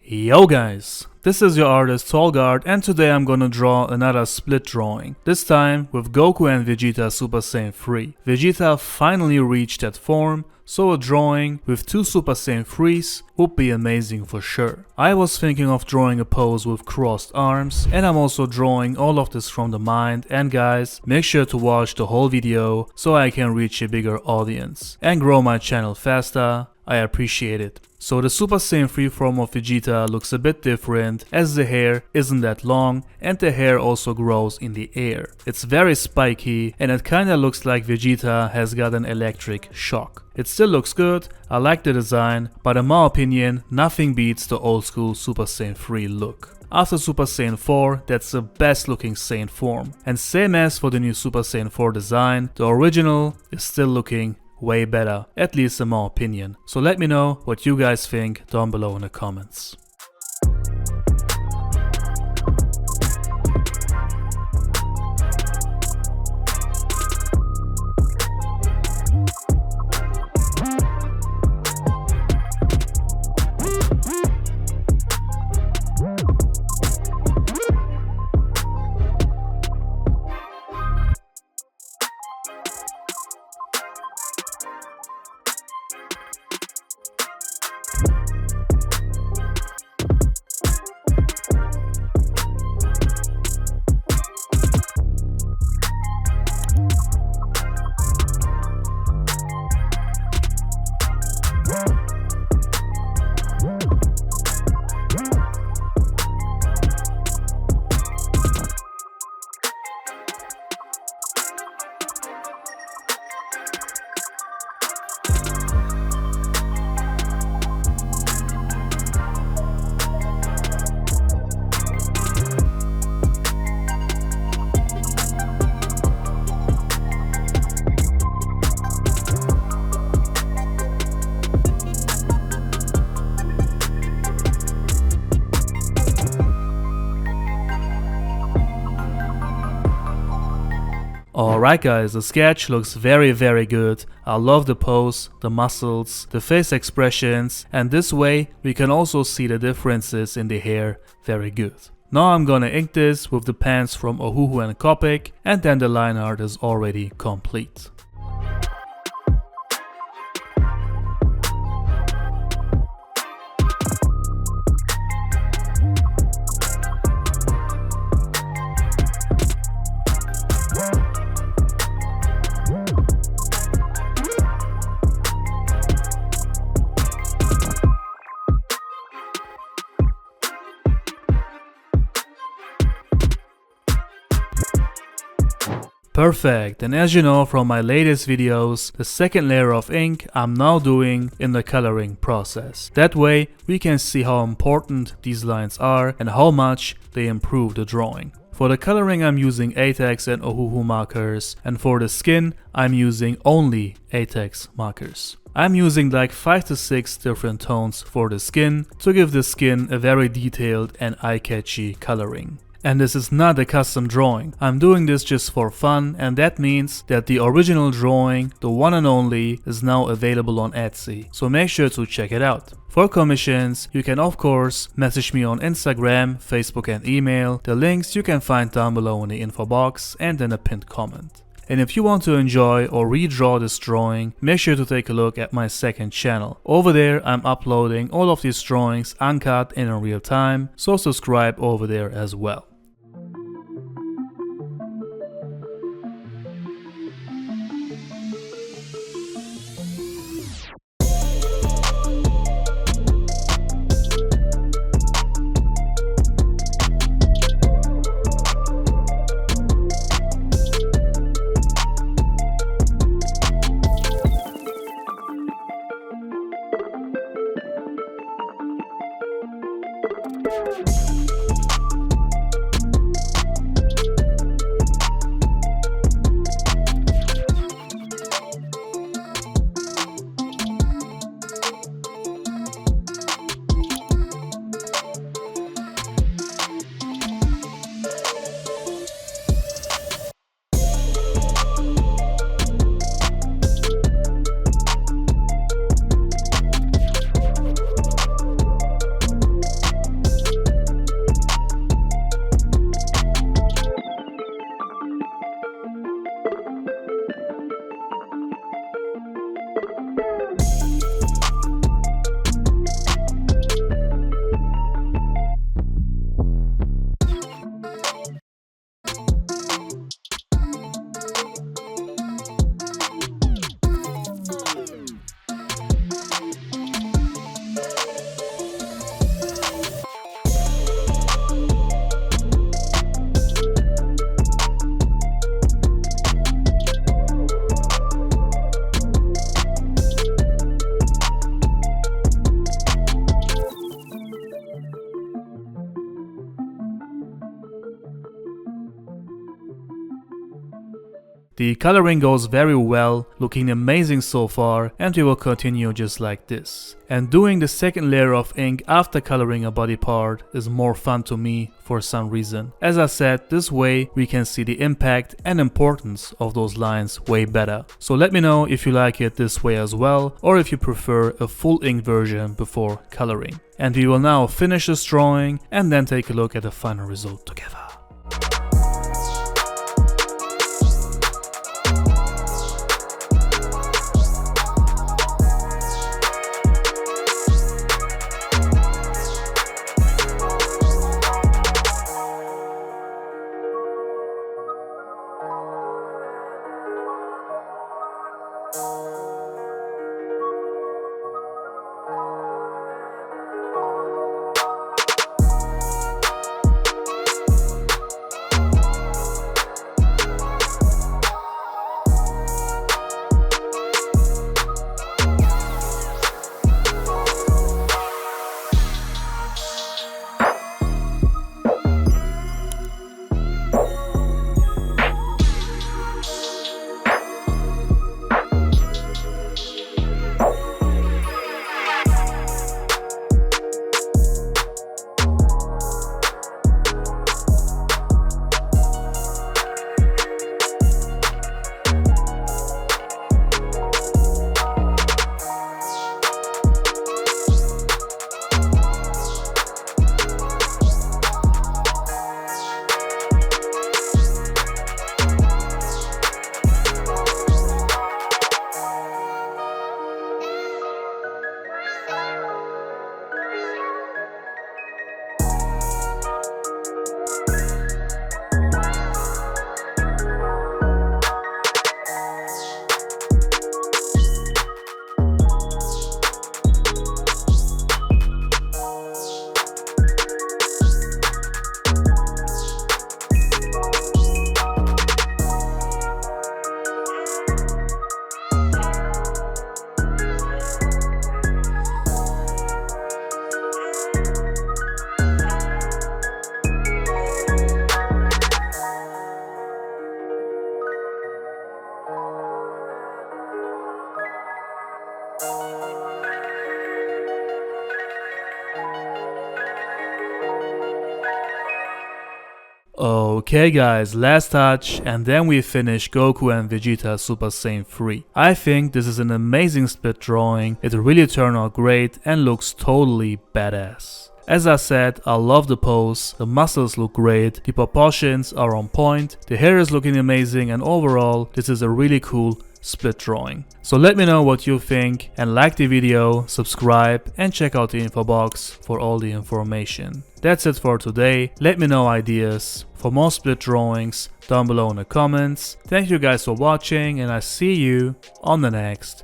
Yo guys, this is your artist Tolg, and today I'm gonna draw another split drawing, this time with Goku and Vegeta Super Saiyan 3. Vegeta finally reached that form, so a drawing with two Super Saiyan 3s would be amazing for sure. I was thinking of drawing a pose with crossed arms, and I'm also drawing all of this from the mind, and guys, make sure to watch the whole video so I can reach a bigger audience and grow my channel faster. I appreciate it. So the Super Saiyan 3 form of Vegeta looks a bit different as the hair isn't that long and the hair also grows in the air. It's very spiky and it kinda looks like Vegeta has got an electric shock. It still looks good, I like the design, but in my opinion nothing beats the old school Super Saiyan 3 look. After Super Saiyan 4, that's the best looking Saiyan form. And same as for the new Super Saiyan 4 design, the original is still looking way better, at least in my opinion. So let me know what you guys think down below in the comments. Alright guys, the sketch looks very good. I love the pose, the muscles, the face expressions, and this way we can also see the differences in the hair very good. Now I'm gonna ink this with the pens from Ohuhu and Copic, and then the line art is already complete. Perfect, and as you know from my latest videos, the second layer of ink I'm now doing in the coloring process. That way we can see how important these lines are and how much they improve the drawing. For the coloring I'm using Arrtx and Ohuhu markers, and for the skin I'm using only Arrtx markers. I'm using like 5 to 6 different tones for the skin to give the skin a very detailed and eye-catchy coloring. And this is not a custom drawing. I'm doing this just for fun, and that means that the original drawing, the one and only, is now available on Etsy. So make sure to check it out. For commissions, you can of course message me on Instagram, Facebook and email. The links you can find down below in the info box and in a pinned comment. And if you want to enjoy or redraw this drawing, make sure to take a look at my second channel. Over there I'm uploading all of these drawings uncut and in real time, so subscribe over there as well. The coloring goes very well, looking amazing so far, and we will continue just like this. And doing the second layer of ink after coloring a body part is more fun to me for some reason. As I said, this way we can see the impact and importance of those lines way better. So let me know if you like it this way as well, or if you prefer a full ink version before coloring. And we will now finish this drawing and then take a look at the final result together. Okay guys, last touch, and then we finish Goku and Vegeta Super Saiyan 3. I think this is an amazing split drawing, it really turned out great and looks totally badass. As I said, I love the pose, the muscles look great, the proportions are on point, the hair is looking amazing, and overall this is a really cool split drawing. So let me know what you think and like the video, subscribe and check out the info box for all the information. That's it for today. Let me know ideas for more split drawings down below in the comments. Thank you guys for watching and I see you on the next